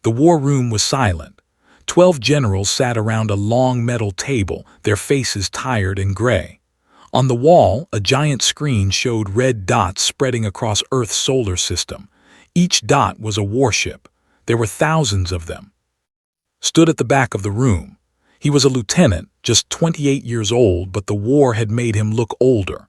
The war room was silent. 12 generals sat around a long metal table, their faces tired and gray. On the wall, a giant screen showed red dots spreading across Earth's solar system. Each dot was a warship. There were thousands of them. Stood at the back of the room. He was a lieutenant, just 28 years old, but the war had made him look older.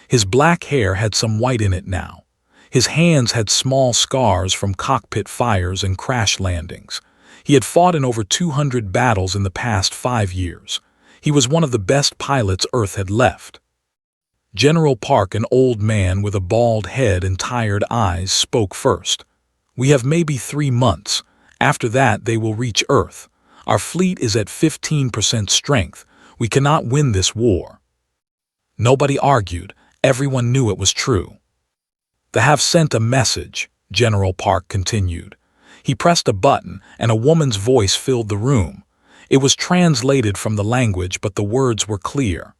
His black hair had some white in it now. His hands had small scars from cockpit fires and crash landings. He had fought in over 200 battles in the past 5 years. He was one of the best pilots Earth had left. General Park, an old man with a bald head and tired eyes, spoke first. "We have maybe 3 months. After that, they will reach Earth. Our fleet is at 15% strength. We cannot win this war." Nobody argued. Everyone knew it was true. "They have sent a message," General Park continued. He pressed a button, and a woman's voice filled the room. It was translated from the language, but the words were clear.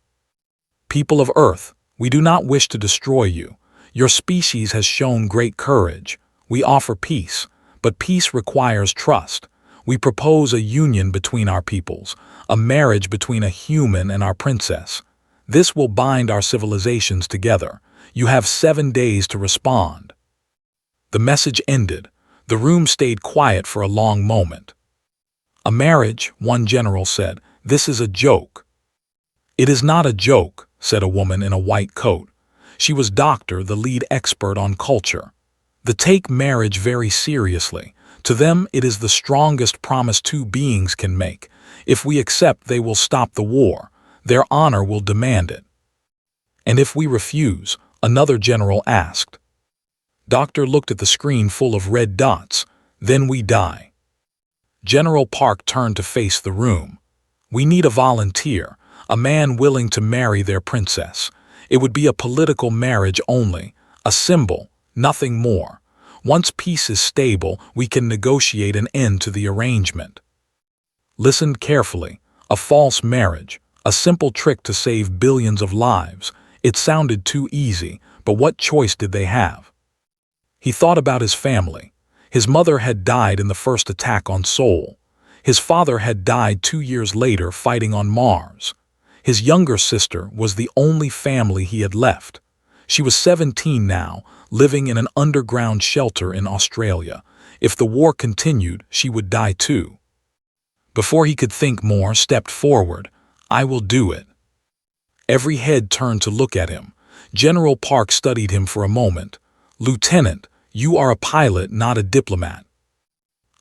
"People of Earth, we do not wish to destroy you. Your species has shown great courage. We offer peace, but peace requires trust. We propose a union between our peoples, a marriage between a human and our princess. This will bind our civilizations together. You have 7 days to respond." The message ended. The room stayed quiet for a long moment. "A marriage," one general said. "This is a joke." "It is not a joke," said a woman in a white coat. She was Doctor, the lead expert on culture. "They take marriage very seriously. To them, it is the strongest promise 2 beings can make. If we accept, they will stop the war. Their honor will demand it." "And if we refuse?" another general asked. Doctor looked at the screen full of red dots. "Then we die." General Park turned to face the room. "We need a volunteer, a man willing to marry their princess. It would be a political marriage only, a symbol, nothing more. Once peace is stable, we can negotiate an end to the arrangement." Listened carefully. A false marriage, a simple trick to save billions of lives. It sounded too easy, but what choice did they have? He thought about his family. His mother had died in the first attack on Seoul. His father had died 2 years later fighting on Mars. His younger sister was the only family he had left. She was 17 now, living in an underground shelter in Australia. If the war continued, she would die too. Before he could think more, stepped forward. "I will do it." Every head turned to look at him. General Park studied him for a moment. "Lieutenant, you are a pilot, not a diplomat."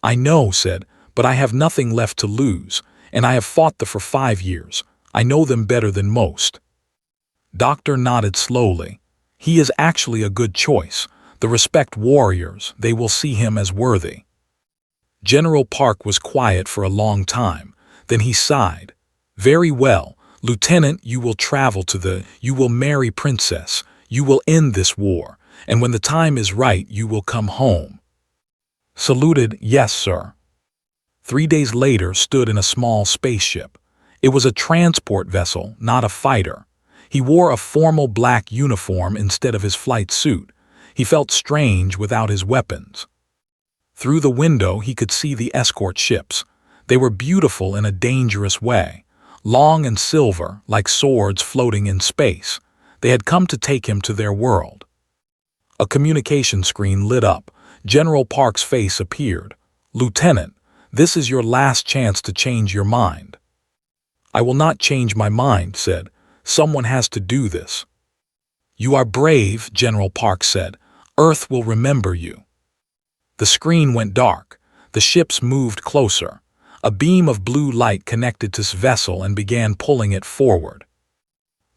"I know," said, "but I have nothing left to lose, and I have fought them for 5 years. I know them better than most." Doctor nodded slowly. "He is actually a good choice. The respect warriors, they will see him as worthy." General Park was quiet for a long time. Then he sighed. "Very well, Lieutenant, you will travel you will marry Princess, you will end this war, and when the time is right, you will come home." Saluted, "Yes, sir." 3 days later, stood in a small spaceship. It was a transport vessel, not a fighter. He wore a formal black uniform instead of his flight suit. He felt strange without his weapons. Through the window, he could see the escort ships. They were beautiful in a dangerous way, long and silver, like swords floating in space. They had come to take him to their world. A communication screen lit up. General Park's face appeared. "Lieutenant, this is your last chance to change your mind." "I will not change my mind," said. "Someone has to do this." "You are brave," General Park said. "Earth will remember you." The screen went dark. The ships moved closer. A beam of blue light connected to his vessel and began pulling it forward.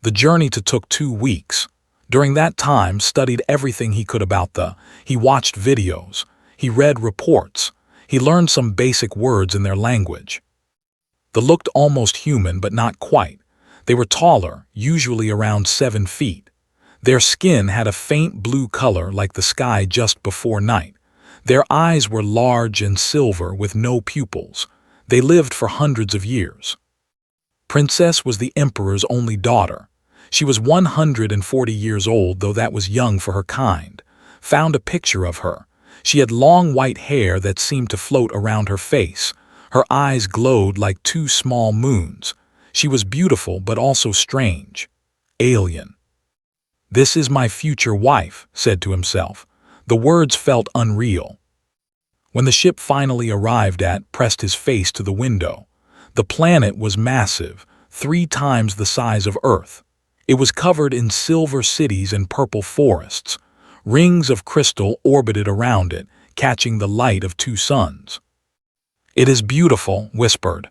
The journey took 2 weeks. During that time, studied everything he could about he watched videos. He read reports. He learned some basic words in their language. They looked almost human, but not quite. They were taller, usually around 7 feet. Their skin had a faint blue color like the sky just before night. Their eyes were large and silver with no pupils. They lived for hundreds of years. Princess was the emperor's only daughter. She was 140 years old, though that was young for her kind. Found a picture of her. She had long white hair that seemed to float around her face. Her eyes glowed like two small moons. She was beautiful but also strange. Alien. "This is my future wife," said to himself. The words felt unreal. When the ship finally arrived pressed his face to the window. The planet was massive, 3 times the size of Earth. It was covered in silver cities and purple forests. Rings of crystal orbited around it, catching the light of 2 suns. "It is beautiful," whispered.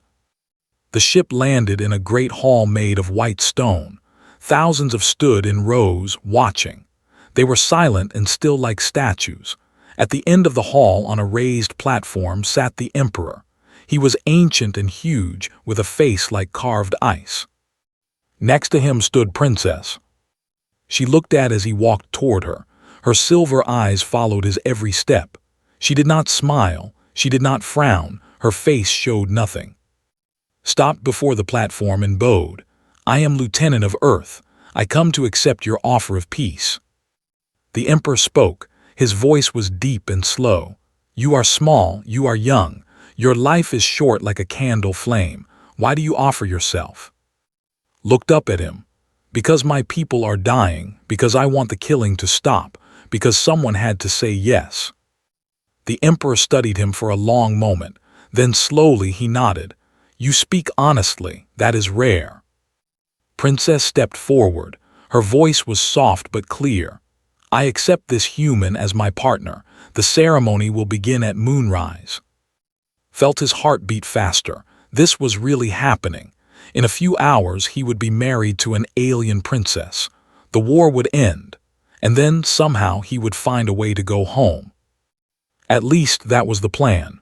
The ship landed in a great hall made of white stone. Thousands of stood in rows, watching. They were silent and still like statues. At the end of the hall, on a raised platform, sat the emperor. He was ancient and huge, with a face like carved ice. Next to him stood Princess. She looked as he walked toward her. Her silver eyes followed his every step. She did not smile. She did not frown. Her face showed nothing. Stopped before the platform and bowed. "I am Lieutenant of Earth. I come to accept your offer of peace." The emperor spoke. His voice was deep and slow. "You are small, you are young. Your life is short like a candle flame. Why do you offer yourself?" Looked up at him. "Because my people are dying, because I want the killing to stop, because someone had to say yes." The emperor studied him for a long moment. Then slowly he nodded. "You speak honestly, that is rare." Princess stepped forward. Her voice was soft but clear. "I accept this human as my partner. The ceremony will begin at moonrise." Felt his heart beat faster. This was really happening. In a few hours he would be married to an alien princess. The war would end. And then, somehow, he would find a way to go home. At least that was the plan.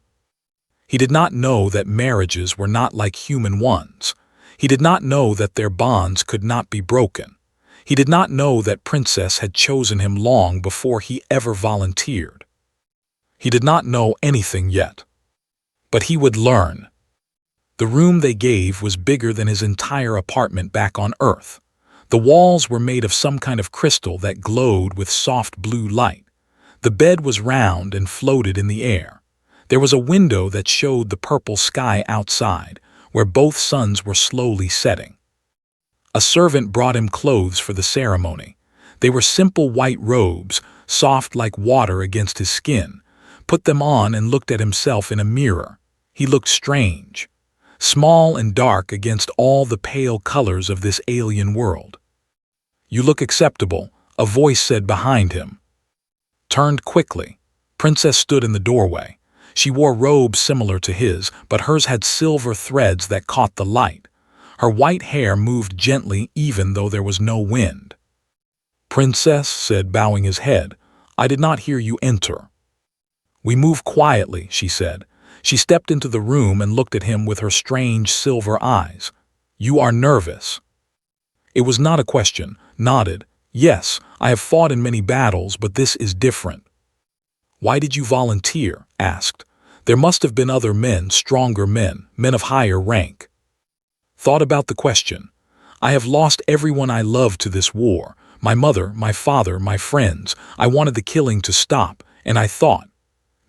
He did not know that marriages were not like human ones. He did not know that their bonds could not be broken. He did not know that Princess had chosen him long before he ever volunteered. He did not know anything yet. But he would learn. The room they gave was bigger than his entire apartment back on Earth. The walls were made of some kind of crystal that glowed with soft blue light. The bed was round and floated in the air. There was a window that showed the purple sky outside, where both suns were slowly setting. A servant brought him clothes for the ceremony. They were simple white robes, soft like water against his skin. Put them on and looked at himself in a mirror. He looked strange, small and dark against all the pale colors of this alien world. "You look acceptable," a voice said behind him. Turned quickly. Princess stood in the doorway. She wore robes similar to his, but hers had silver threads that caught the light. Her white hair moved gently even though there was no wind. "Princess," said, bowing his head, "I did not hear you enter." "We move quietly," she said. She stepped into the room and looked at him with her strange silver eyes. "You are nervous." It was not a question. Nodded. "Yes, I have fought in many battles, but this is different." "Why did you volunteer?" asked. "There must have been other men, stronger men, men of higher rank." Thought about the question. "I have lost everyone I loved to this war. My mother, my father, my friends. I wanted the killing to stop, and I thought,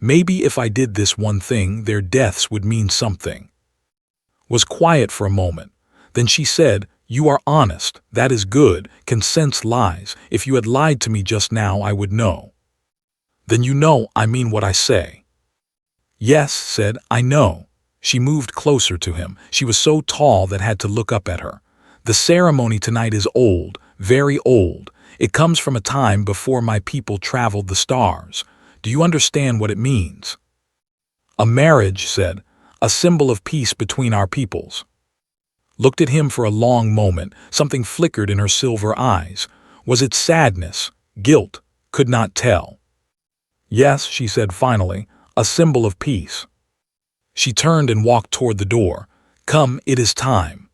maybe if I did this one thing, their deaths would mean something." Was quiet for a moment. Then she said, "You are honest. That is good. Can sense lies. If you had lied to me just now, I would know." "Then you know I mean what I say." "Yes," said, "I know." She moved closer to him. She was so tall that had to look up at her. "The ceremony tonight is old, very old. It comes from a time before my people traveled the stars. Do you understand what it means?" "A marriage," said, "a symbol of peace between our peoples." Looked at him for a long moment. Something flickered in her silver eyes. Was it sadness? Guilt? Could not tell. "Yes," she said finally, "a symbol of peace." She turned and walked toward the door. "Come, it is time."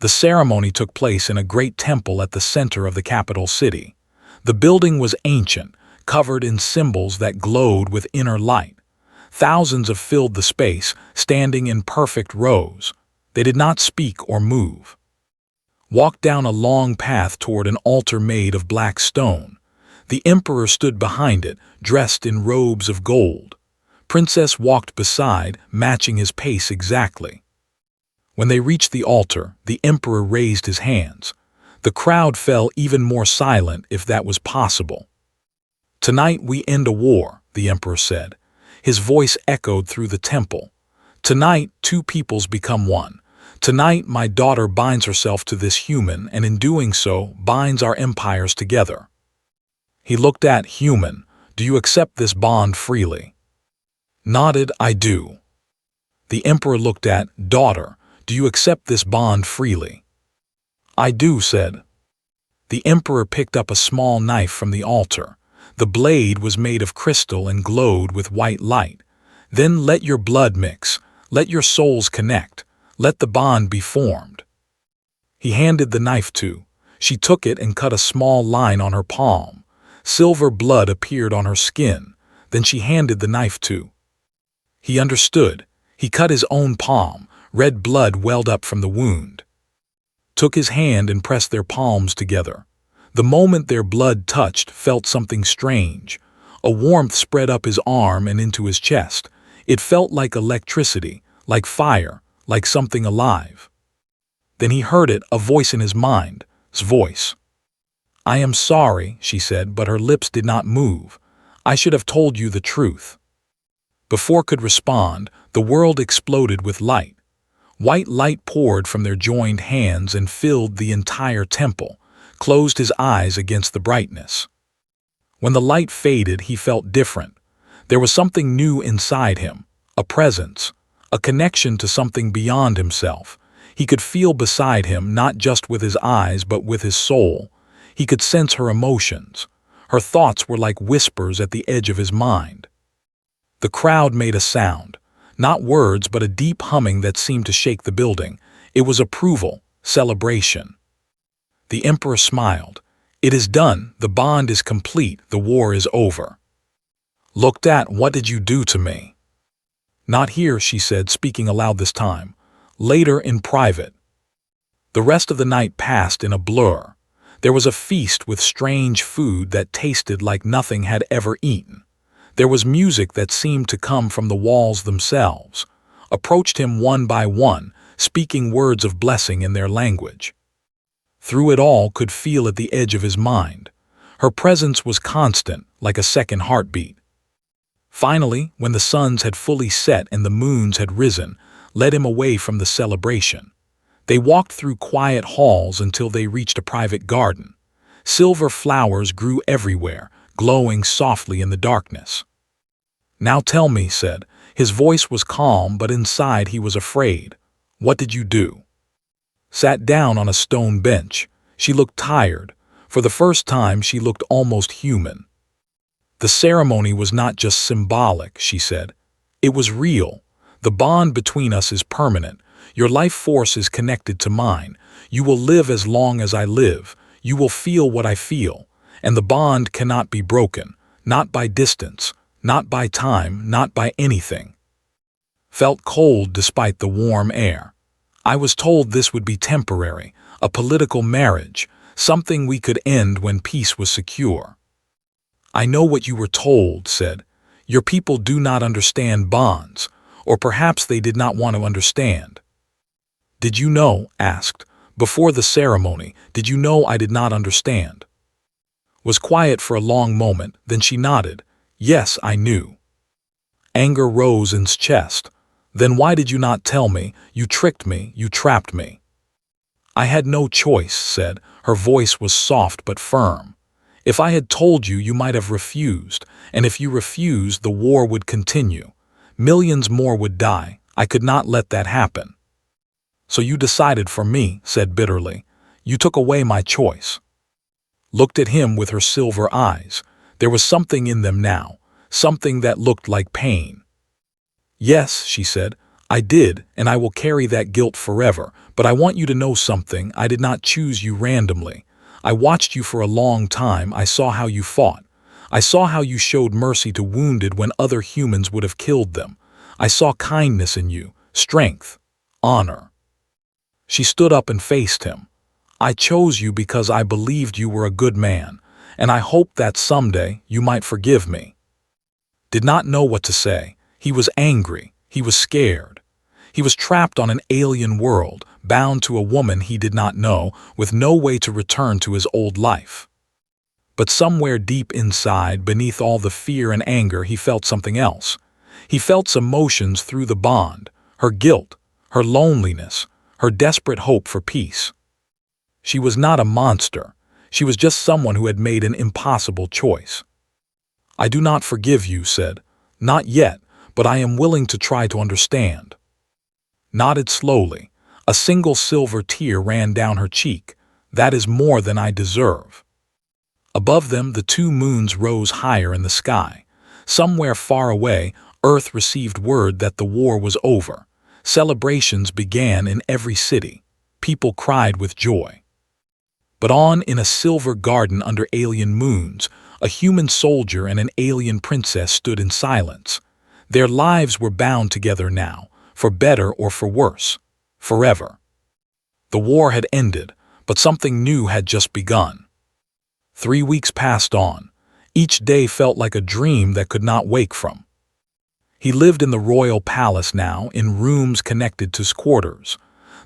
The ceremony took place in a great temple at the center of the capital city. The building was ancient, covered in symbols that glowed with inner light. Thousands of filled the space, standing in perfect rows. They did not speak or move. Walked down a long path toward an altar made of black stone. The emperor stood behind it, dressed in robes of gold. Princess walked beside, matching his pace exactly. When they reached the altar, the emperor raised his hands. The crowd fell even more silent, if that was possible. "Tonight we end a war," the emperor said. His voice echoed through the temple. "Tonight, two peoples become one. Tonight my daughter binds herself to this human, and in doing so, binds our empires together." He looked at human. "Do you accept this bond freely?" Nodded, "I do." The emperor looked at daughter. "Do you accept this bond freely?" "I do," said. The emperor picked up a small knife from the altar. The blade was made of crystal and glowed with white light. "Then let your blood mix. Let your souls connect. Let the bond be formed." He handed the knife to. She took it and cut a small line on her palm. Silver blood appeared on her skin. Then she handed the knife to. He understood. He cut his own palm. Red blood welled up from the wound. Took his hand and pressed their palms together. The moment their blood touched, felt something strange. A warmth spread up his arm and into his chest. It felt like electricity, like fire, like something alive. Then he heard it, a voice in his mind, his voice. "I am sorry," she said, but her lips did not move. "I should have told you the truth." Before could respond, the world exploded with light. White light poured from their joined hands and filled the entire temple, closed his eyes against the brightness. When the light faded, he felt different. There was something new inside him, a presence, a connection to something beyond himself. He could feel beside him, not just with his eyes but with his soul. He could sense her emotions. Her thoughts were like whispers at the edge of his mind. The crowd made a sound. Not words, but a deep humming that seemed to shake the building. It was approval, celebration. The emperor smiled. "It is done. The bond is complete. The war is over." Looked at, "What did you do to me?" "Not here," she said, speaking aloud this time. "Later in private." The rest of the night passed in a blur. There was a feast with strange food that tasted like nothing had ever eaten. There was music that seemed to come from the walls themselves, approached him one by one, speaking words of blessing in their language. Through it all, could feel at the edge of his mind. Her presence was constant, like a second heartbeat. Finally, when the suns had fully set and the moons had risen, led him away from the celebration. They walked through quiet halls until they reached a private garden. Silver flowers grew everywhere, glowing softly in the darkness. "Now tell me," said. His voice was calm, but inside he was afraid. "What did you do?" Sat down on a stone bench. She looked tired. For the first time, she looked almost human. "The ceremony was not just symbolic," she said. "It was real. The bond between us is permanent. Your life force is connected to mine. You will live as long as I live. You will feel what I feel. And the bond cannot be broken, not by distance, not by time, not by anything." Felt cold despite the warm air. "I was told this would be temporary, a political marriage, something we could end when peace was secure." "I know what you were told," said. "Your people do not understand bonds, or perhaps they did not want to understand." "Did you know?" asked. "Before the ceremony, did you know I did not understand?" Was quiet for a long moment, then she nodded. "Yes, I knew." Anger rose in his chest. "Then why did you not tell me? You tricked me, you trapped me." "I had no choice," said. Her voice was soft but firm. "If I had told you, you might have refused, and if you refused, the war would continue. Millions more would die. I could not let that happen." "So you decided for me," said bitterly. "You took away my choice." Looked at him with her silver eyes. There was something in them now, something that looked like pain. "Yes," she said, "I did, and I will carry that guilt forever. But I want you to know something. I did not choose you randomly. I watched you for a long time. I saw how you fought. I saw how you showed mercy to wounded when other humans would have killed them. I saw kindness in you, strength, honor." She stood up and faced him. "I chose you because I believed you were a good man, and I hope that someday you might forgive me." Did not know what to say. He was angry. He was scared. He was trapped on an alien world, bound to a woman he did not know, with no way to return to his old life. But somewhere deep inside, beneath all the fear and anger, he felt something else. He felt emotions through the bond, her guilt, her loneliness, her desperate hope for peace. She was not a monster. She was just someone who had made an impossible choice. "I do not forgive you," said. "Not yet, but I am willing to try to understand." Nodded slowly. A single silver tear ran down her cheek. "That is more than I deserve." Above them, the two moons rose higher in the sky. Somewhere far away, Earth received word that the war was over. Celebrations began in every city. People cried with joy. But on in a silver garden under alien moons, a human soldier and an alien princess stood in silence. Their lives were bound together now, for better or for worse, forever. The war had ended, but something new had just begun. 3 weeks passed on. Each day felt like a dream that could not wake from. He lived in the royal palace now, in rooms connected to quarters.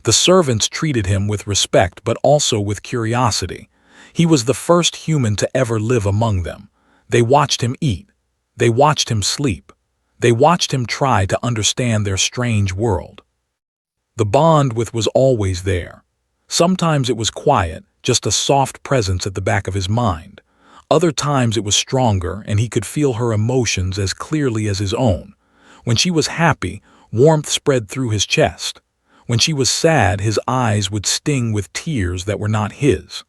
The servants treated him with respect but also with curiosity. He was the first human to ever live among them. They watched him eat. They watched him sleep. They watched him try to understand their strange world. The bond was always there. Sometimes it was quiet, just a soft presence at the back of his mind. Other times it was stronger, and he could feel her emotions as clearly as his own. When she was happy, warmth spread through his chest. When she was sad, his eyes would sting with tears that were not his.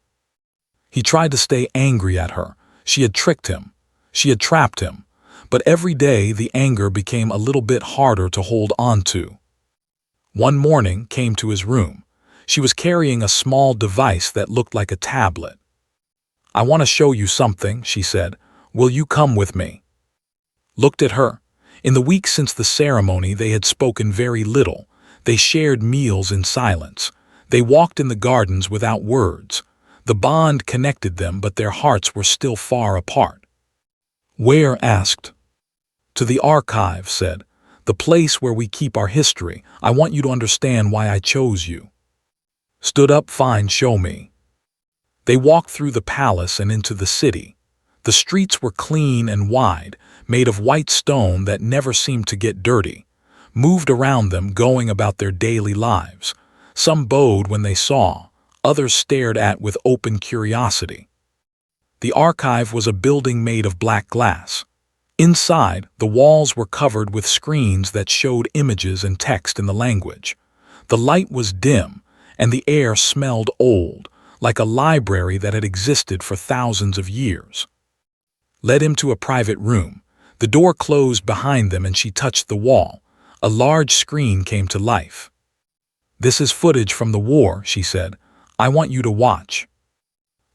He tried to stay angry at her. She had tricked him. She had trapped him. But every day the anger became a little bit harder to hold on to. One morning came to his room. She was carrying a small device that looked like a tablet. "I want to show you something," she said. "Will you come with me?" Looked at her. In the weeks since the ceremony, they had spoken very little. They shared meals in silence. They walked in the gardens without words. The bond connected them, but their hearts were still far apart. "Where?" asked. "To the archive," said. "The place where we keep our history. I want you to understand why I chose you." Stood up. "Fine, show me." They walked through the palace and into the city. The streets were clean and wide, made of white stone that never seemed to get dirty. Moved around them, going about their daily lives. Some bowed when they saw, others stared at with open curiosity. The archive was a building made of black glass. Inside, the walls were covered with screens that showed images and text in the language. The light was dim, and the air smelled old, like a library that had existed for thousands of years. Led him to a private room. The door closed behind them and she touched the wall. A large screen came to life. "This is footage from the war," she said. "I want you to watch."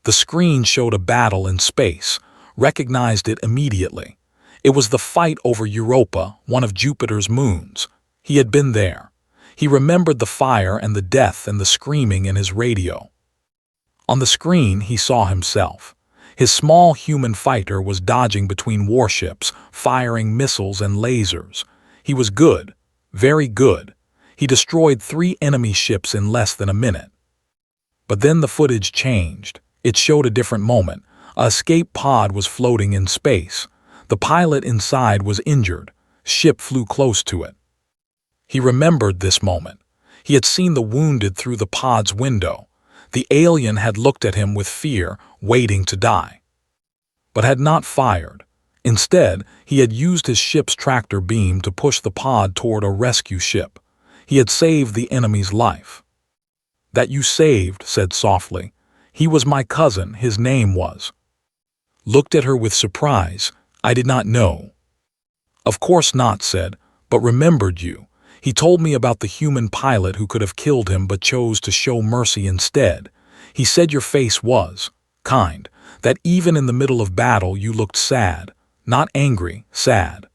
The screen showed a battle in space. Recognized it immediately. It was the fight over Europa, one of Jupiter's moons. He had been there. He remembered the fire and the death and the screaming in his radio. On the screen, he saw himself. His small human fighter was dodging between warships, firing missiles and lasers. He was good, very good. He destroyed 3 enemy ships in less than a minute. But then the footage changed. It showed a different moment. A escape pod was floating in space. The pilot inside was injured. Ship flew close to it. He remembered this moment. He had seen the wounded through the pod's window. The alien had looked at him with fear, waiting to die, but had not fired. Instead, he had used his ship's tractor beam to push the pod toward a rescue ship. He had saved the enemy's life. "That you saved," said softly. "He was my cousin, his name was." Looked at her with surprise. "I did not know." "Of course not," said, "but remembered you. He told me about the human pilot who could have killed him but chose to show mercy instead. He said your face was kind, that even in the middle of battle you looked sad, not angry, sad."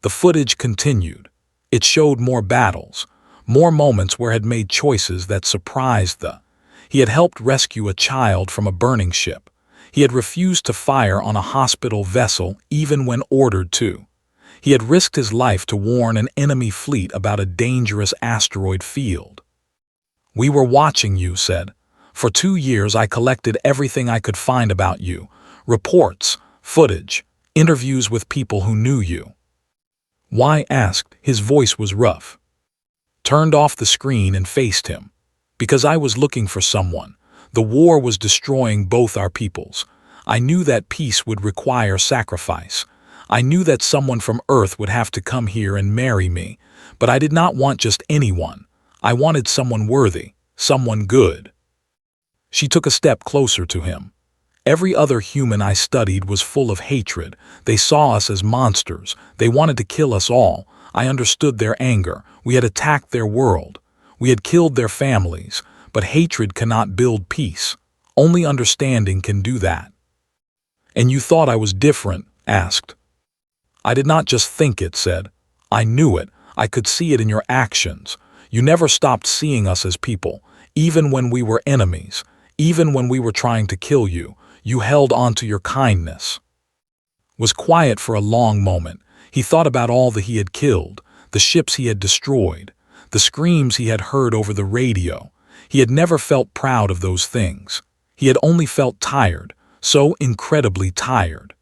The footage continued. It showed more battles, more moments where he had made choices that surprised the. He had helped rescue a child from a burning ship. He had refused to fire on a hospital vessel even when ordered to. He had risked his life to warn an enemy fleet about a dangerous asteroid field. "We were watching you," said. "For 2 years I collected everything I could find about you. Reports, footage, interviews with people who knew you." "Why?" asked. His voice was rough. Turned off the screen and faced him. "Because I was looking for someone. The war was destroying both our peoples. I knew that peace would require sacrifice. I knew that someone from Earth would have to come here and marry me, but I did not want just anyone. I wanted someone worthy, someone good." She took a step closer to him. "Every other human I studied was full of hatred. They saw us as monsters. They wanted to kill us all. I understood their anger. We had attacked their world. We had killed their families. But hatred cannot build peace. Only understanding can do that." "And you thought I was different?" asked. "I did not just think it," said. "I knew it. I could see it in your actions. You never stopped seeing us as people, even when we were enemies, even when we were trying to kill you. You held on to your kindness." Was quiet for a long moment. He thought about all that he had killed, the ships he had destroyed, the screams he had heard over the radio. He had never felt proud of those things. He had only felt tired, so incredibly tired.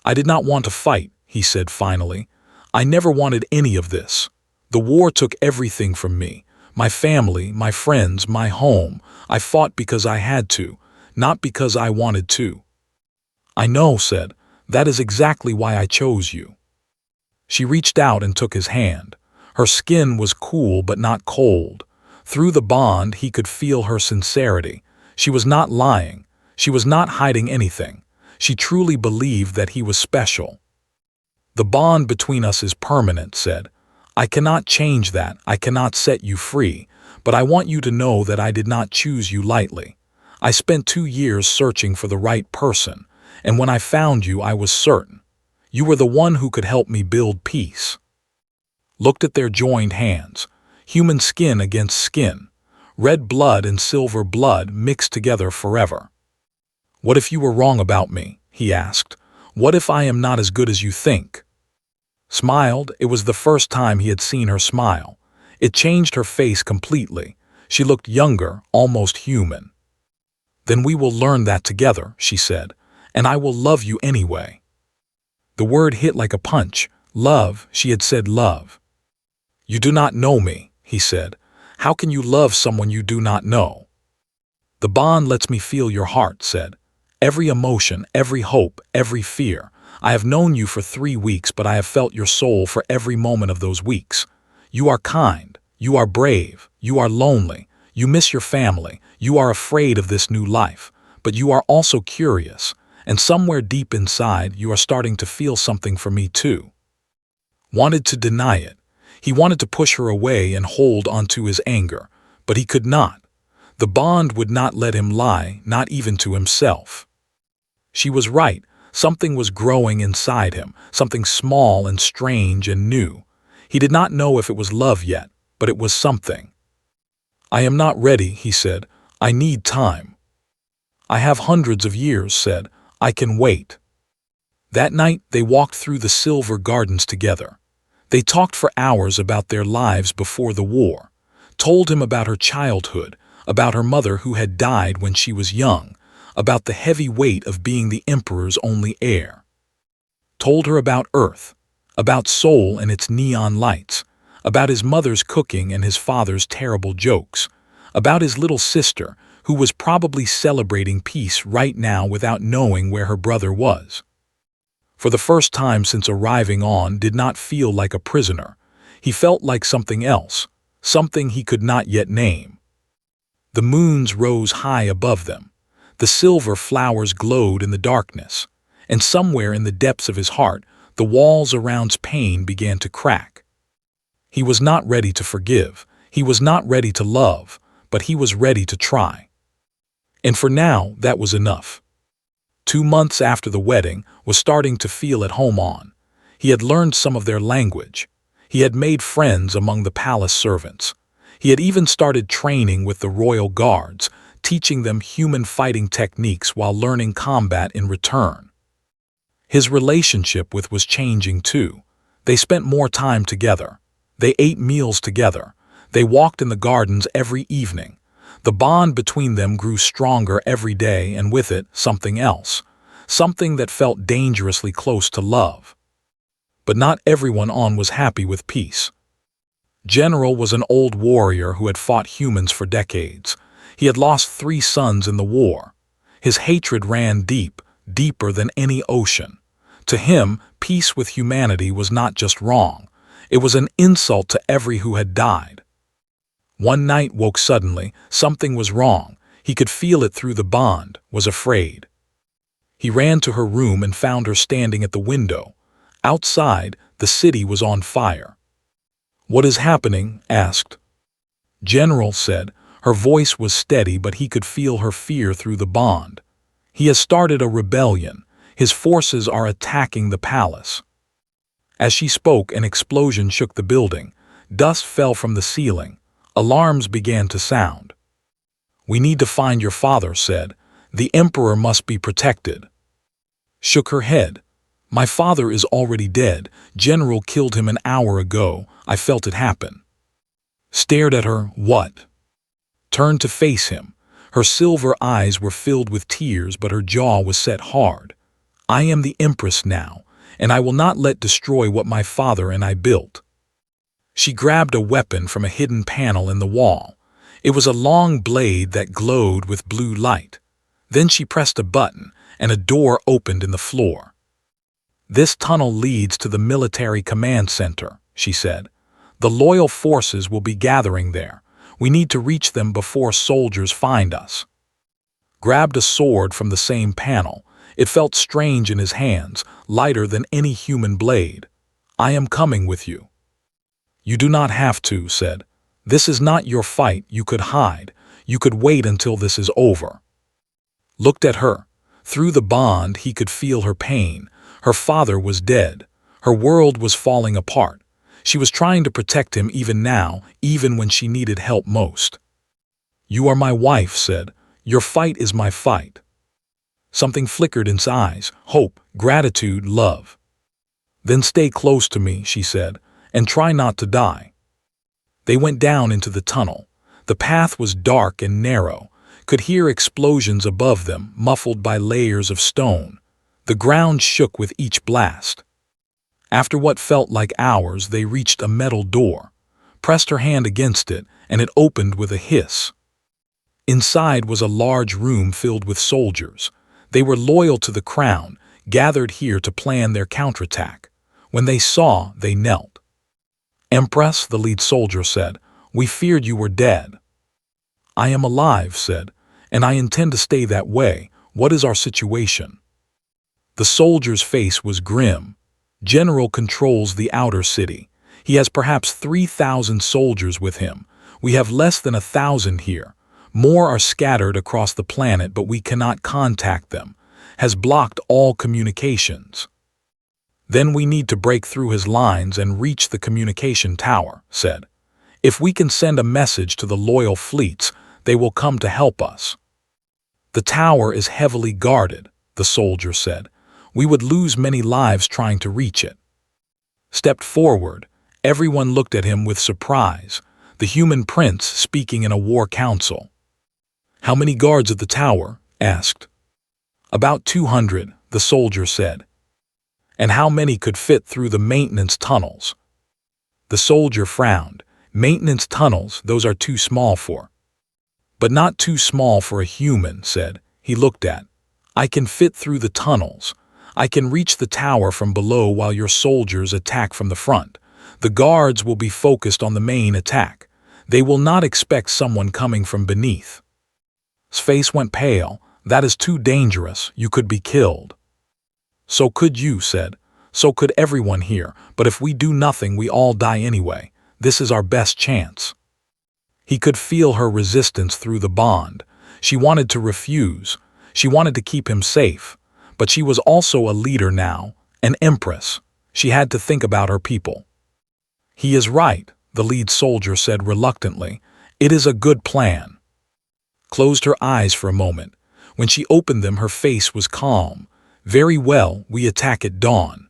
"I did not want to fight," he said finally. "I never wanted any of this. The war took everything from me. My family, my friends, my home. I fought because I had to, not because I wanted to." "I know," said. "That is exactly why I chose you." She reached out and took his hand. Her skin was cool but not cold. Through the bond he could feel her sincerity. She was not lying. She was not hiding anything. She truly believed that he was special. "The bond between us is permanent," said. "I cannot change that. I cannot set you free. But I want you to know that I did not choose you lightly. I spent 2 years searching for the right person, and when I found you I was certain. You were the one who could help me build peace." Looked at their joined hands. Human skin against skin. Red blood and silver blood mixed together forever. "What if you were wrong about me?" he asked. "What if I am not as good as you think?" Smiled. It was the first time he had seen her smile. It changed her face completely. She looked younger, almost human. "Then we will learn that together," she said, "and I will love you anyway." The word hit like a punch. Love, she had said love. "You do not know me," he said. "How can you love someone you do not know?" "The bond lets me feel your heart," said. "Every emotion, every hope, every fear. I have known you for 3 weeks, but I have felt your soul for every moment of those weeks. You are kind. You are brave. You are lonely. You miss your family. You are afraid of this new life. But you are also curious. And somewhere deep inside, you are starting to feel something for me too." Wanted to deny it. He wanted to push her away and hold onto his anger, but he could not. The bond would not let him lie, not even to himself. She was right. Something was growing inside him, something small and strange and new. He did not know if it was love yet, but it was something. "I am not ready," he said. "I need time." "I have hundreds of years," said. "I can wait." That night they walked through the silver gardens together. They talked for hours about their lives before the war, told him about her childhood, about her mother who had died when she was young, about the heavy weight of being the emperor's only heir. Told her about Earth, about Seoul and its neon lights, about his mother's cooking and his father's terrible jokes, about his little sister who was probably celebrating peace right now without knowing where her brother was. For the first time since arriving on, did not feel like a prisoner. He felt like something else, something he could not yet name. The moons rose high above them. The silver flowers glowed in the darkness, and somewhere in the depths of his heart, the walls around pain began to crack. He was not ready to forgive. He was not ready to love, but he was ready to try. And for now, that was enough. 2 months after the wedding, was starting to feel at home on. He had learned some of their language. He had made friends among the palace servants. He had even started training with the royal guards, teaching them human fighting techniques while learning combat in return. His relationship with was changing too. They spent more time together. They ate meals together. They walked in the gardens every evening. The bond between them grew stronger every day, and with it, something else. Something that felt dangerously close to love. But not everyone was happy with peace. General was an old warrior who had fought humans for decades. He had lost 3 sons in the war. His hatred ran deep, deeper than any ocean. To him, peace with humanity was not just wrong. It was an insult to every who had died. One night woke suddenly, something was wrong. He could feel it through the bond, was afraid. He ran to her room and found her standing at the window. Outside, the city was on fire. "What is happening?" asked. General said. Her voice was steady, but he could feel her fear through the bond. "He has started a rebellion. His forces are attacking the palace." As she spoke, an explosion shook the building. Dust fell from the ceiling. Alarms began to sound. "We need to find your father," said. "The emperor must be protected." Shook her head. "My father is already dead. General killed him an hour ago. I felt it happen." Stared at her. "What?" Turned to face him. Her silver eyes were filled with tears, but her jaw was set hard. "I am the Empress now, and I will not let destroy what my father and I built." She grabbed a weapon from a hidden panel in the wall. It was a long blade that glowed with blue light. Then she pressed a button, and a door opened in the floor. "This tunnel leads to the military command center," she said. "The loyal forces will be gathering there. We need to reach them before soldiers find us." Grabbed a sword from the same panel. It felt strange in his hands, lighter than any human blade. "I am coming with you." "You do not have to," said. "This is not your fight. You could hide. You could wait until this is over." Looked at her. Through the bond, he could feel her pain. Her father was dead. Her world was falling apart. She was trying to protect him even now, even when she needed help most. "You are my wife," said. "Your fight is my fight." Something flickered in his eyes. Hope, gratitude, love. "Then stay close to me," she said, "and try not to die." They went down into the tunnel. The path was dark and narrow. Could hear explosions above them, muffled by layers of stone. The ground shook with each blast. After what felt like hours, they reached a metal door. Pressed her hand against it, and it opened with a hiss. Inside was a large room filled with soldiers. They were loyal to the crown, gathered here to plan their counterattack. When they saw, they knelt. "Empress," the lead soldier said, "we feared you were dead." "I am alive," said, "and I intend to stay that way. What is our situation?" The soldier's face was grim. "General controls the outer city. He has perhaps 3,000 soldiers with him. We have less than 1,000 here. More are scattered across the planet, but we cannot contact them. Has blocked all communications." "Then we need to break through his lines and reach the communication tower," said. "If we can send a message to the loyal fleets, they will come to help us." "The tower is heavily guarded," the soldier said. "We would lose many lives trying to reach it." Stepped forward. Everyone looked at him with surprise. The human prince speaking in a war council. "How many guards at the tower?" asked. "About 200, the soldier said. "And how many could fit through the maintenance tunnels?" The soldier frowned. "Maintenance tunnels, those are too small for." "But not too small for a human," said. He looked at. "I can fit through the tunnels. I can reach the tower from below while your soldiers attack from the front. The guards will be focused on the main attack. They will not expect someone coming from beneath." His face went pale. "That is too dangerous. You could be killed." "So could you," said. "So could everyone here. But if we do nothing, we all die anyway. This is our best chance." He could feel her resistance through the bond. She wanted to refuse. She wanted to keep him safe. But she was also a leader now, an empress. She had to think about her people. "He is right," the lead soldier said reluctantly. "It is a good plan." closed her eyes for a moment. When she opened them, her face was calm. "Very well, we attack at dawn."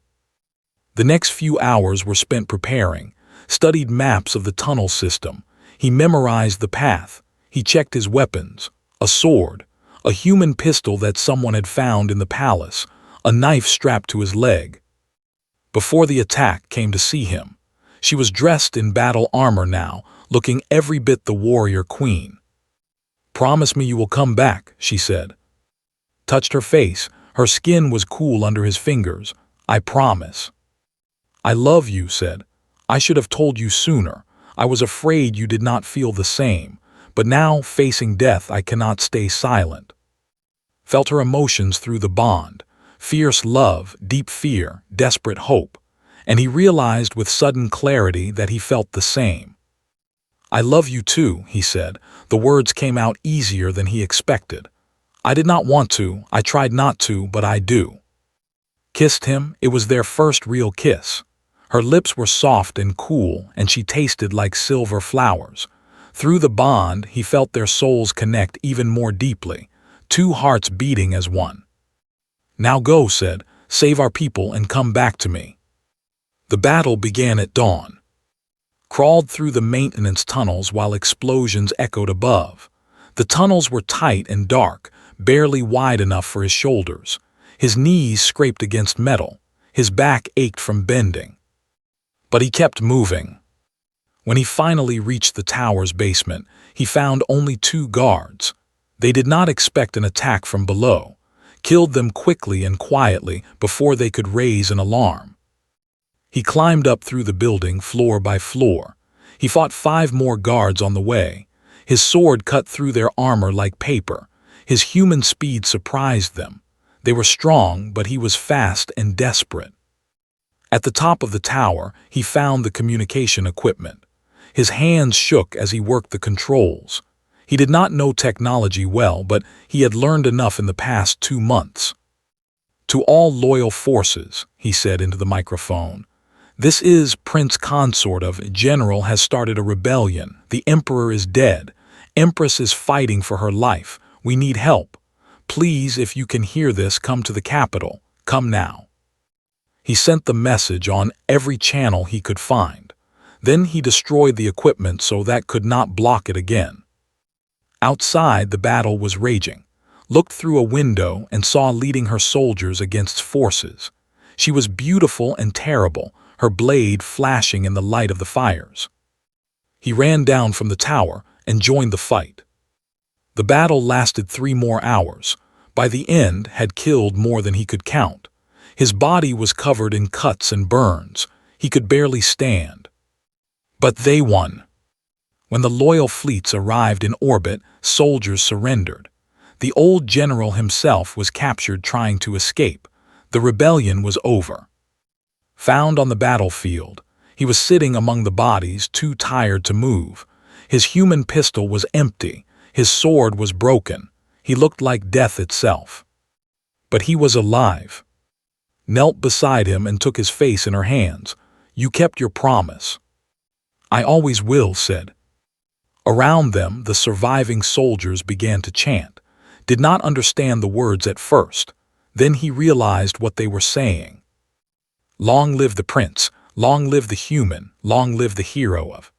The next few hours were spent preparing, studied maps of the tunnel system. He memorized the path. He checked his weapons: a sword, a human pistol that someone had found in the palace, a knife strapped to his leg. Before the attack came to see him, she was dressed in battle armor now, looking every bit the warrior queen. "Promise me you will come back," she said. Touched her face. Her skin was cool under his fingers. "I promise." "I love you," said. "I should have told you sooner. I was afraid you did not feel the same. But now, facing death, I cannot stay silent." Felt her emotions through the bond. Fierce love, deep fear, desperate hope. And he realized with sudden clarity that he felt the same. "I love you too," he said. The words came out easier than he expected. "I did not want to, I tried not to, but I do." Kissed him. It was their first real kiss. Her lips were soft and cool, and she tasted like silver flowers. Through the bond, he felt their souls connect even more deeply, two hearts beating as one. "Now go," said. "Save our people and come back to me." The battle began at dawn. Crawled through the maintenance tunnels while explosions echoed above. The tunnels were tight and dark, barely wide enough for his shoulders. His knees scraped against metal. His back ached from bending. But he kept moving. When he finally reached the tower's basement, he found only 2 guards. They did not expect an attack from below. Killed them quickly and quietly before they could raise an alarm. He climbed up through the building floor by floor. He fought 5 more guards on the way. His sword cut through their armor like paper. His human speed surprised them. They were strong, but he was fast and desperate. At the top of the tower, he found the communication equipment. His hands shook as he worked the controls. He did not know technology well, but he had learned enough in the past 2 months. "To all loyal forces," he said into the microphone. "This is Prince Consort of General has started a rebellion. The Emperor is dead. Empress is fighting for her life. We need help. Please, if you can hear this, come to the capital. Come now." He sent the message on every channel he could find. Then he destroyed the equipment so that could not block it again. Outside, the battle was raging. Looked through a window and saw leading her soldiers against forces. She was beautiful and terrible, her blade flashing in the light of the fires. He ran down from the tower and joined the fight. The battle lasted 3 more hours. By the end, had killed more than he could count. His body was covered in cuts and burns. He could barely stand. But they won. When the loyal fleets arrived in orbit, soldiers surrendered. The old general himself was captured trying to escape. The rebellion was over. Found on the battlefield, he was sitting among the bodies, too tired to move. His human pistol was empty. His sword was broken. He looked like death itself. But he was alive. Knelt beside him and took his face in her hands. "You kept your promise." "I always will," said. Around them, the surviving soldiers began to chant. Did not understand the words at first. Then he realized what they were saying. "Long live the prince, long live the human, long live the hero of."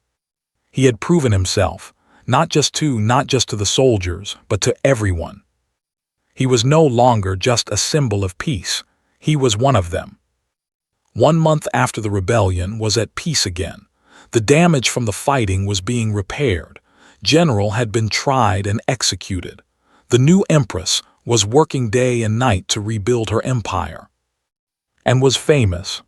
He had proven himself, not just to the soldiers, but to everyone. He was no longer just a symbol of peace. He was one of them. 1 month after the rebellion was at peace again. The damage from the fighting was being repaired. General had been tried and executed. The new empress was working day and night to rebuild her empire. And was famous.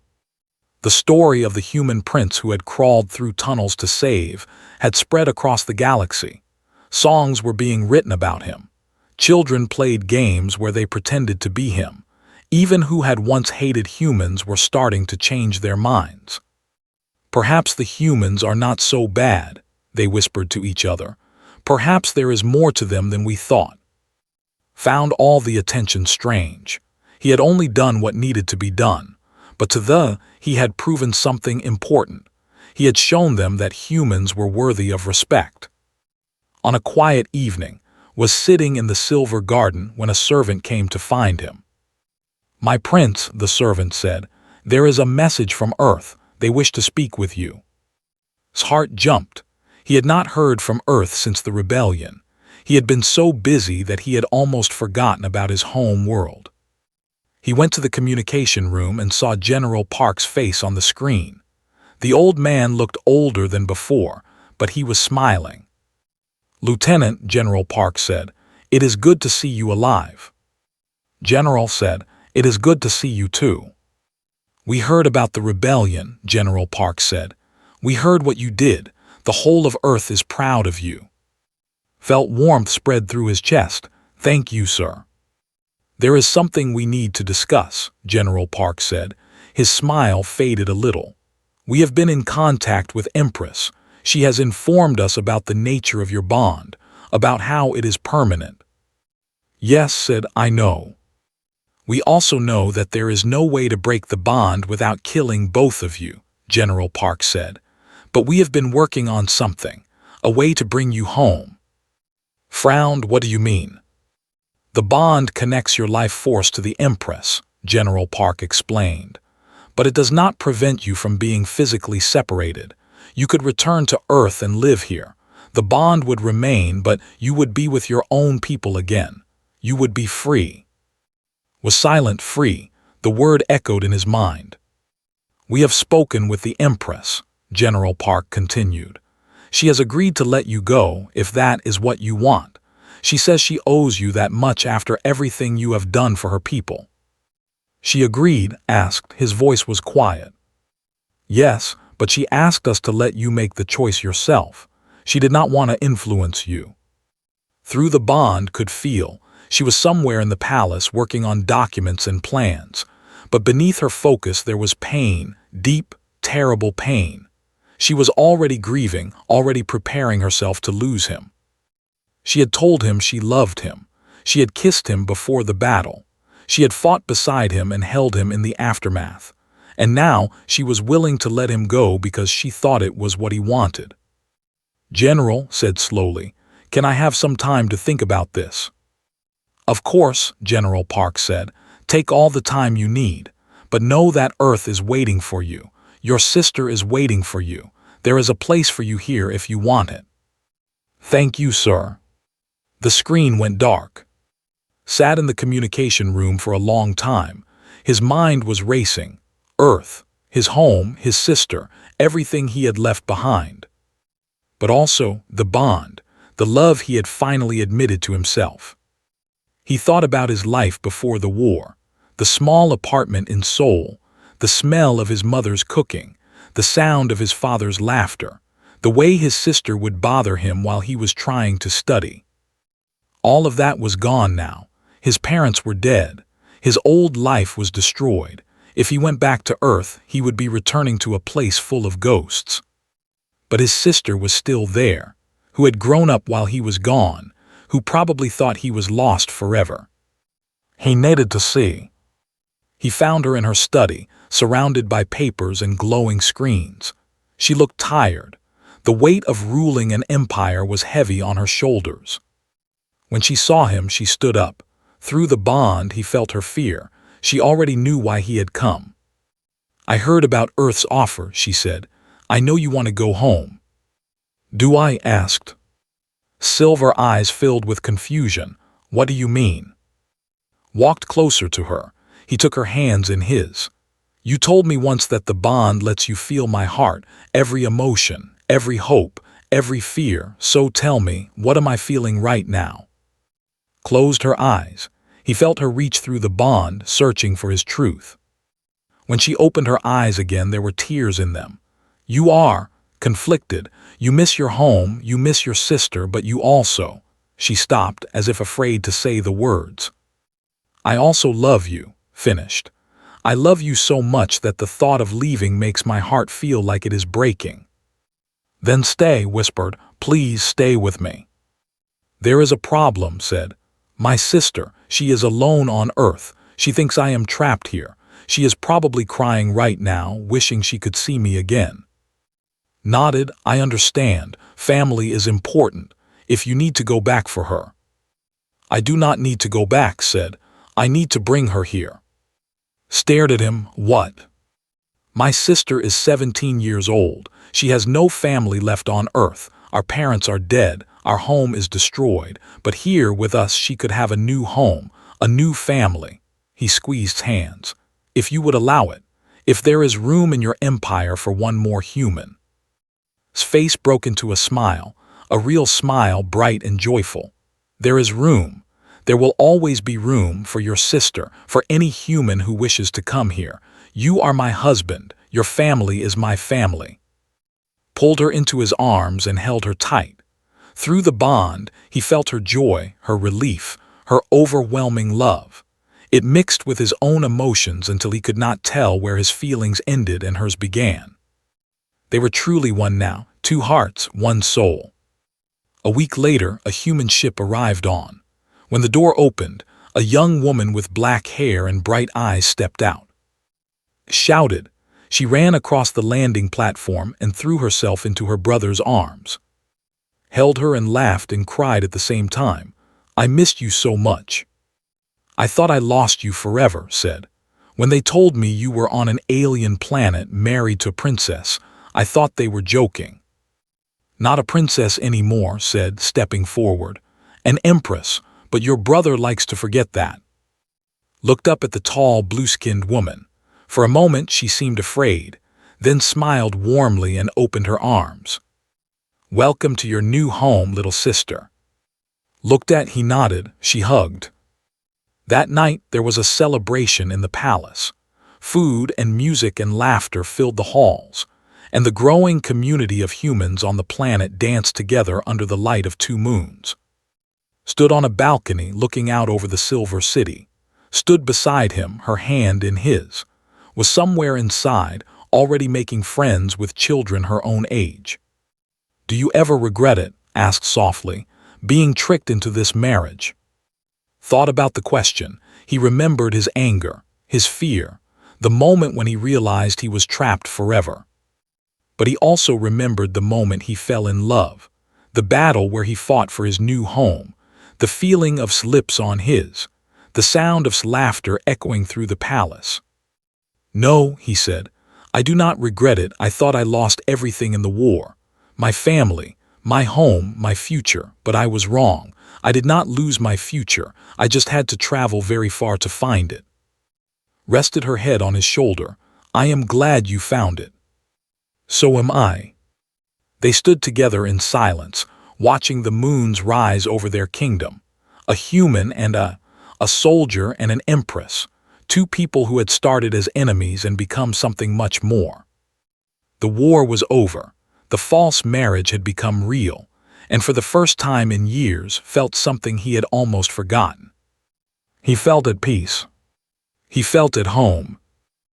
The story of the human prince who had crawled through tunnels to save had spread across the galaxy. Songs were being written about him. Children played games where they pretended to be him. Even who had once hated humans were starting to change their minds. "Perhaps the humans are not so bad," they whispered to each other. "Perhaps there is more to them than we thought." Found all the attention strange. He had only done what needed to be done. But he had proven something important. He had shown them that humans were worthy of respect. On a quiet evening, was sitting in the silver garden when a servant came to find him. "My prince," the servant said, "there is a message from Earth. They wish to speak with you." His heart jumped. He had not heard from Earth since the rebellion. He had been so busy that he had almost forgotten about his home world. He went to the communication room and saw General Park's face on the screen. The old man looked older than before, but he was smiling. "Lieutenant," General Park said, "it is good to see you alive." General said, "It is good to see you too." "We heard about the rebellion," General Park said. "We heard what you did. The whole of Earth is proud of you." Felt warmth spread through his chest. "Thank you, sir." "There is something we need to discuss," General Park said. His smile faded a little. "We have been in contact with Empress. She has informed us about the nature of your bond, about how it is permanent." "Yes," said I know. "We also know that there is no way to break the bond without killing both of you," General Park said. "But we have been working on something, a way to bring you home." Frowned. "What do you mean?" "The bond connects your life force to the Empress," General Park explained. "But it does not prevent you from being physically separated. You could return to Earth and live here. The bond would remain, but you would be with your own people again. You would be free." Was silent. Free. The word echoed in his mind. "We have spoken with the Empress," General Park continued. "She has agreed to let you go if that is what you want. She says she owes you that much after everything you have done for her people." "She agreed?" asked. His voice was quiet. "Yes, but she asked us to let you make the choice yourself. She did not want to influence you." Through the bond could feel. She was somewhere in the palace working on documents and plans. But beneath her focus there was pain, deep, terrible pain. She was already grieving, already preparing herself to lose him. She had told him she loved him. She had kissed him before the battle. She had fought beside him and held him in the aftermath. And now she was willing to let him go because she thought it was what he wanted. "General," said slowly, "can I have some time to think about this?" "Of course," General Park said. "Take all the time you need. But know that Earth is waiting for you. Your sister is waiting for you. There is a place for you here if you want it." "Thank you, sir." The screen went dark. Sat in the communication room for a long time. His mind was racing. Earth, his home, his sister, everything he had left behind. But also the bond, the love he had finally admitted to himself. He thought about his life before the war, the small apartment in Seoul, the smell of his mother's cooking, the sound of his father's laughter, the way his sister would bother him while he was trying to study. All of that was gone now. His parents were dead. His old life was destroyed. If he went back to Earth, he would be returning to a place full of ghosts. But his sister was still there, who had grown up while he was gone, who probably thought he was lost forever. He needed to see. He found her in her study, surrounded by papers and glowing screens. She looked tired. The weight of ruling an empire was heavy on her shoulders. When she saw him, she stood up. Through the bond, he felt her fear. She already knew why he had come. "I heard about Earth's offer," she said. "I know you want to go home." "Do I?" asked. Silver eyes filled with confusion. "What do you mean?" Walked closer to her. He took her hands in his. "You told me once that the bond lets you feel my heart, every emotion, every hope, every fear. So tell me, what am I feeling right now?" Closed her eyes. He felt her reach through the bond, searching for his truth. When she opened her eyes again, there were tears in them. "You are conflicted. You miss your home, you miss your sister, but you also—" She stopped, as if afraid to say the words. "I also love you," finished. "I love you so much that the thought of leaving makes my heart feel like it is breaking." "Then stay," whispered. "Please stay with me." "There is a problem," said. "My sister, she is alone on Earth. She thinks I am trapped here. She is probably crying right now, wishing she could see me again." Nodded. "I understand. Family is important. If you need to go back for her." I do not need to go back, said. I need to bring her here. Stared at him. What? My sister is 17 years old. She has no family left on Earth. Our parents are dead. Our home is destroyed. But here with us she could have a new home, a new family. He squeezed hands. If you would allow it. If there is room in your empire for one more human. His face broke into a smile, a real smile, bright and joyful. There is room. There will always be room for your sister, for any human who wishes to come here. You are my husband. Your family is my family. Pulled her into his arms and held her tight. Through the bond, he felt her joy, her relief, her overwhelming love. It mixed with his own emotions until he could not tell where his feelings ended and hers began. They were truly one now, two hearts, one soul. A week later, a human ship arrived on. When the door opened, a young woman with black hair and bright eyes stepped out. Shouted. She ran across the landing platform and threw herself into her brother's arms. Held her and laughed and cried at the same time. I missed you so much. I thought I lost you forever, said. When they told me you were on an alien planet married to a princess, I thought they were joking. Not a princess anymore, said, stepping forward. An empress, but your brother likes to forget that. Looked up at the tall, blue-skinned woman. For a moment she seemed afraid, then smiled warmly and opened her arms. Welcome to your new home, little sister. Looked at, he nodded, she hugged. That night there was a celebration in the palace. Food and music and laughter filled the halls, and the growing community of humans on the planet danced together under the light of two moons. Stood on a balcony looking out over the Silver City. Stood beside him, her hand in his. Was somewhere inside, already making friends with children her own age. Do you ever regret it? Asked softly, being tricked into this marriage. Thought about the question. He remembered his anger, his fear, the moment when he realized he was trapped forever. But he also remembered the moment he fell in love, the battle where he fought for his new home, the feeling of lips on his, the sound of laughter echoing through the palace. No, he said, I do not regret it. I thought I lost everything in the war. My family, my home, my future, but I was wrong. I did not lose my future. I just had to travel very far to find it. Rested her head on his shoulder. I am glad you found it. So am I. They stood together in silence, watching the moons rise over their kingdom. A human and a soldier and an empress. Two people who had started as enemies and become something much more. The war was over. The false marriage had become real, and for the first time in years felt something he had almost forgotten. He felt at peace. He felt at home.